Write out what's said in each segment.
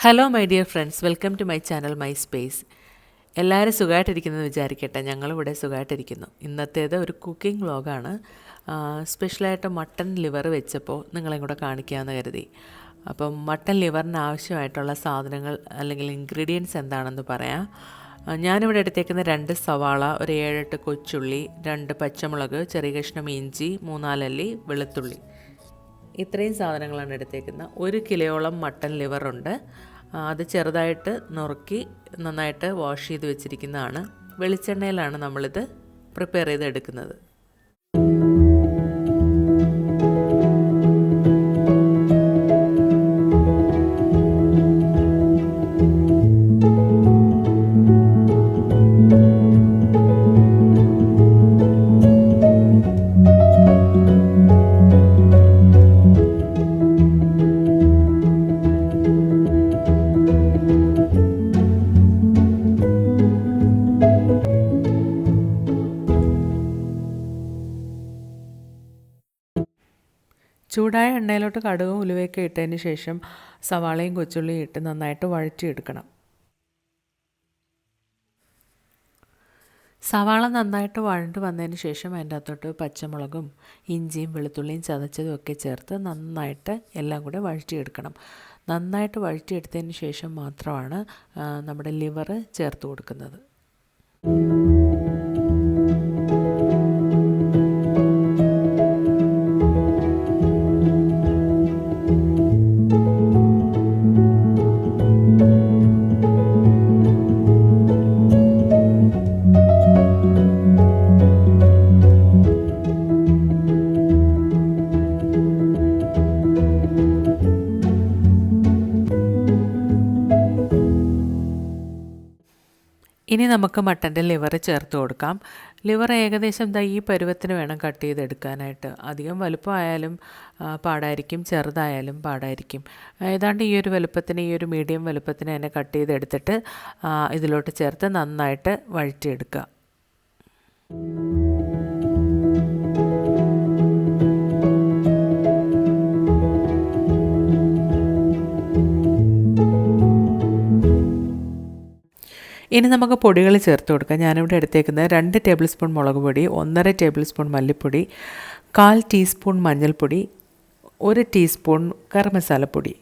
Hello my dear friends, welcome to my channel my space. എല്ലാവരും സുഖമായിട്ടിരിക്കുന്നത് വിചാരിക്കട്ടെ. ഞങ്ങളിവിടെ സുഖമായിട്ടിരിക്കുന്നു. ഇന്നത്തേത് ഒരു കുക്കിംഗ് വ്ളോഗാണ്. സ്പെഷ്യലായിട്ട് മട്ടൺ ലിവർ വെച്ചപ്പോൾ നിങ്ങളെയും കൂടെ കാണിക്കാമെന്ന് കരുതി. അപ്പം മട്ടൺ ലിവറിന് ആവശ്യമായിട്ടുള്ള സാധനങ്ങൾ അല്ലെങ്കിൽ ഇൻഗ്രീഡിയൻസ് എന്താണെന്ന് പറയാം. ഞാനിവിടെ എടുത്തേക്കുന്ന 2 സവാള, ഒരു 7-8 കൊച്ചുള്ളി, 2 പച്ചമുളക്, ചെറിയ കഷ്ണം ഇഞ്ചി, 3-4 അല്ലി വെളുത്തുള്ളി. ഇത്രയും സാധനങ്ങളാണ് എടുത്തേക്കുന്നത്. 1 കിലോയോളം മട്ടൺ ലിവറുണ്ട്. അത് ചെറുതായിട്ട് നുറുക്കി നന്നായിട്ട് വാഷ് ചെയ്ത് വെച്ചിരിക്കുന്നതാണ്. വെളിച്ചെണ്ണയിലാണ് നമ്മളിത് പ്രിപ്പയർ ചെയ്തെടുക്കുന്നത്. ചൂടായ എണ്ണയിലോട്ട് കടുകും ഉലുവയൊക്കെ ഇട്ടതിന് ശേഷം സവാളയും കൊച്ചുള്ളിയും ഇട്ട് നന്നായിട്ട് വഴറ്റിയെടുക്കണം. സവാള നന്നായിട്ട് വഴണ്ട് വന്നതിന് ശേഷം അതിൻ്റെ അകത്തോട്ട് പച്ചമുളകും ഇഞ്ചിയും വെളുത്തുള്ളിയും ചതച്ചതും ഒക്കെ ചേർത്ത് നന്നായിട്ട് എല്ലാം കൂടെ വഴറ്റിയെടുക്കണം. നന്നായിട്ട് വഴറ്റിയെടുത്തതിന് ശേഷം മാത്രമാണ് നമ്മുടെ ലിവർ ചേർത്ത് കൊടുക്കുന്നത്. ഇനി നമുക്ക് മട്ടൻ്റെ ലിവർ ചേർത്ത് കൊടുക്കാം. ലിവർ ഏകദേശം ഈ പരുവത്തിന് വേണം കട്ട് ചെയ്തെടുക്കാനായിട്ട്. അധികം വലുപ്പമായാലും പാടായിരിക്കും, ചെറുതായാലും പാടായിരിക്കും. ഏതാണ്ട് ഈ ഒരു വലുപ്പത്തിന്, ഈ ഒരു മീഡിയം വലുപ്പത്തിന് തന്നെ കട്ട് ചെയ്തെടുത്തിട്ട് ഇതിലോട്ട് ചേർത്ത് നന്നായിട്ട് വഴറ്റിയെടുക്കുക. ഇനി നമുക്ക് പൊടികൾ ചേർത്ത് കൊടുക്കാം. ഞാനിവിടെ എടുത്തേക്കുന്നത് 2 ടേബിൾ സ്പൂൺ മുളക് പൊടി, 1.5 ടേബിൾ സ്പൂൺ മല്ലിപ്പൊടി, 1/4 ടീസ്പൂൺ മഞ്ഞൾപ്പൊടി, 1 ടീസ്പൂൺ ഗരം മസാലപ്പൊടി.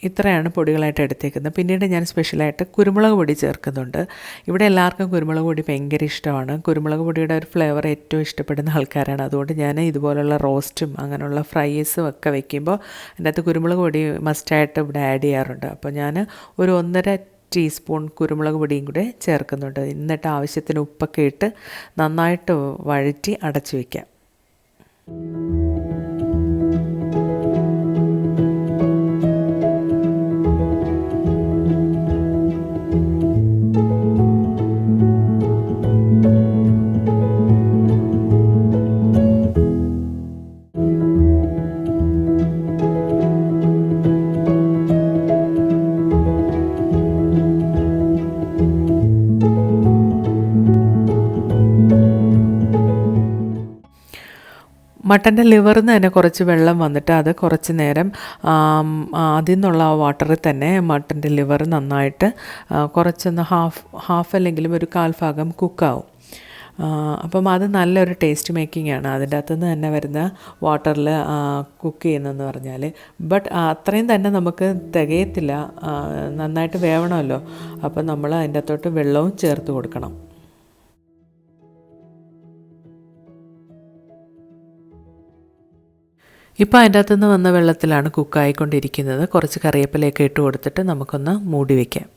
ഇത്രയാണ് പൊടികളായിട്ട് എടുത്തേക്കുന്നത്. പിന്നീട് ഞാൻ സ്പെഷ്യലായിട്ട് കുരുമുളക് പൊടി ചേർക്കുന്നുണ്ട്. ഇവിടെ എല്ലാവർക്കും കുരുമുളക് പൊടി ഭയങ്കര ഇഷ്ടമാണ്. കുരുമുളക് പൊടിയുടെ ഒരു ഫ്ലേവർ ഏറ്റവും ഇഷ്ടപ്പെടുന്ന ആൾക്കാരാണ്. അതുകൊണ്ട് ഞാൻ ഇതുപോലുള്ള റോസ്റ്റും അങ്ങനെയുള്ള ഫ്രൈസും ഒക്കെ വയ്ക്കുമ്പോൾ അതിൻ്റെ അകത്ത് കുരുമുളക് പൊടി മസ്റ്റായിട്ട് ഇവിടെ ആഡ് ചെയ്യാറുണ്ട്. അപ്പോൾ ഞാൻ ഒരു 1.5 ടീസ്പൂൺ കുരുമുളക് പൊടിയും കൂടെ ചേർക്കുന്നുണ്ട്. എന്നിട്ട് ആവശ്യത്തിന് ഉപ്പൊക്കെ ഇട്ട് നന്നായിട്ട് വഴറ്റി അടച്ചു വയ്ക്കാം. മട്ടൻ്റെ ലിവറിൽ നിന്ന് തന്നെ കുറച്ച് വെള്ളം വന്നിട്ട് അത് കുറച്ച് നേരം അതിൽ നിന്നുള്ള ആ വാട്ടറിൽ തന്നെ മട്ടൻ്റെ ലിവർ നന്നായിട്ട് കുറച്ചൊന്ന് ഹാഫ് അല്ലെങ്കിലും ഒരു 1/4 ഭാഗം കുക്കാവും. അപ്പം അത് നല്ലൊരു ടേസ്റ്റ് മേക്കിംഗ് ആണ് അതിൻ്റെ അകത്തുനിന്ന് തന്നെ വരുന്ന വാട്ടറിൽ കുക്ക് ചെയ്യുന്നതെന്ന് പറഞ്ഞാൽ. ബട്ട് അത്രയും തന്നെ നമുക്ക് തികയത്തില്ല, നന്നായിട്ട് വേവണമല്ലോ. അപ്പം നമ്മൾ അതിൻ്റെ അകത്തോട്ട് വെള്ളവും ചേർത്ത് കൊടുക്കണം. ഇപ്പോൾ അതിൻ്റെ അകത്തുനിന്ന് വന്ന വെള്ളത്തിലാണ് കുക്കായിക്കൊണ്ടിരിക്കുന്നത്. കുറച്ച് കറിവേപ്പിലയൊക്കെ ഇട്ട് കൊടുത്തിട്ട് നമുക്കൊന്ന് മൂടി വയ്ക്കാം.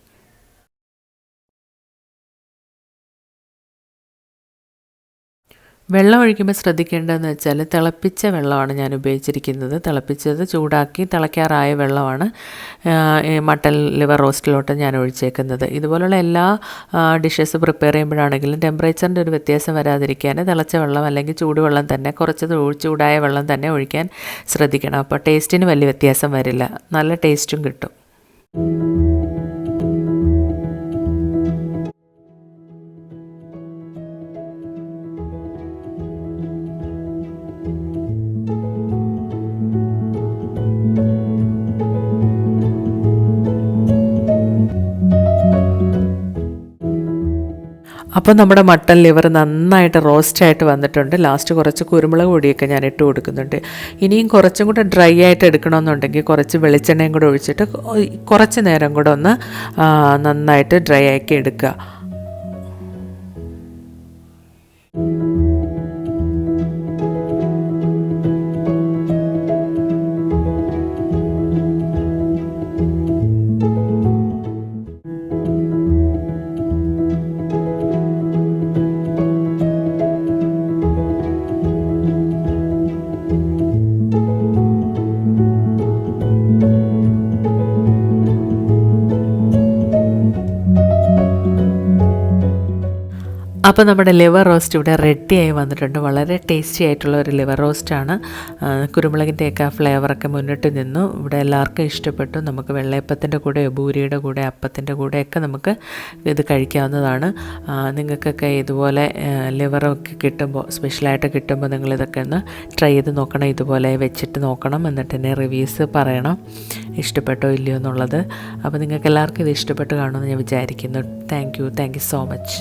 വെള്ളം ഒഴിക്കുമ്പോൾ ശ്രദ്ധിക്കേണ്ടതെന്ന് വെച്ചാൽ തിളപ്പിച്ച വെള്ളമാണ് ഞാൻ ഉപയോഗിച്ചിരിക്കുന്നത്. തിളപ്പിച്ചത് ചൂടാക്കി തിളയ്ക്കാറായ വെള്ളമാണ് മട്ടൺ ലിവർ റോസ്റ്റിലോട്ട് ഞാൻ ഒഴിച്ചേക്കുന്നത്. ഇതുപോലുള്ള എല്ലാ ഡിഷസ് പ്രിപ്പയർ ചെയ്യുമ്പോഴാണെങ്കിലും ടെമ്പറേച്ചറിൻ്റെ ഒരു വ്യത്യാസം വരാതിരിക്കാൻ തിളച്ച വെള്ളം അല്ലെങ്കിൽ ചൂടുവെള്ളം തന്നെ, കുറച്ച് ചൂടായ വെള്ളം തന്നെ ഒഴിക്കാൻ ശ്രദ്ധിക്കണം. അപ്പോൾ ടേസ്റ്റിന് വലിയ വ്യത്യാസം വരില്ല, നല്ല ടേസ്റ്റും കിട്ടും. അപ്പോൾ നമ്മുടെ മട്ടൺ ലിവർ നന്നായിട്ട് റോസ്റ്റായിട്ട് വന്നിട്ടുണ്ട്. ലാസ്റ്റ് കുറച്ച് കുരുമുളക് പൊടിയൊക്കെ ഞാൻ ഇട്ട് കൊടുക്കുന്നുണ്ട്. ഇനിയും കുറച്ചും കൂടെ ഡ്രൈ ആയിട്ട് എടുക്കണമെന്നുണ്ടെങ്കിൽ കുറച്ച് വെളിച്ചെണ്ണയും കൂടെ ഒഴിച്ചിട്ട് കുറച്ച് നേരം കൂടെ ഒന്ന് നന്നായിട്ട് ഡ്രൈ ആക്കി എടുക്കുക. അപ്പോൾ നമ്മുടെ ലിവർ റോസ്റ്റ് ഇവിടെ റെഡിയായി വന്നിട്ടുണ്ട്. വളരെ ടേസ്റ്റി ആയിട്ടുള്ള ഒരു ലിവർ റോസ്റ്റാണ്. കുരുമുളകിൻ്റെയൊക്കെ ആ ഫ്ലേവറൊക്കെ മുന്നിട്ട് നിന്നു. ഇവിടെ എല്ലാവർക്കും ഇഷ്ടപ്പെട്ടു. നമുക്ക് വെള്ളയപ്പത്തിൻ്റെ കൂടെ, ഭൂരിയുടെ കൂടെ, അപ്പത്തിൻ്റെ കൂടെയൊക്കെ നമുക്ക് ഇത് കഴിക്കാവുന്നതാണ്. നിങ്ങൾക്കൊക്കെ ഇതുപോലെ ലിവറൊക്കെ കിട്ടുമ്പോൾ, സ്പെഷ്യലായിട്ട് കിട്ടുമ്പോൾ നിങ്ങളിതൊക്കെ ഒന്ന് ട്രൈ ചെയ്ത് നോക്കണം. ഇതുപോലെ വെച്ചിട്ട് നോക്കണം. എന്നിട്ട് തന്നെ റിവ്യൂസ് പറയണം ഇഷ്ടപ്പെട്ടോ ഇല്ലയോ എന്നുള്ളത്. അപ്പോൾ നിങ്ങൾക്ക് എല്ലാവർക്കും ഇത് ഇഷ്ടപ്പെട്ട് കാണുമെന്ന് ഞാൻ വിചാരിക്കുന്നു. Thank you so much.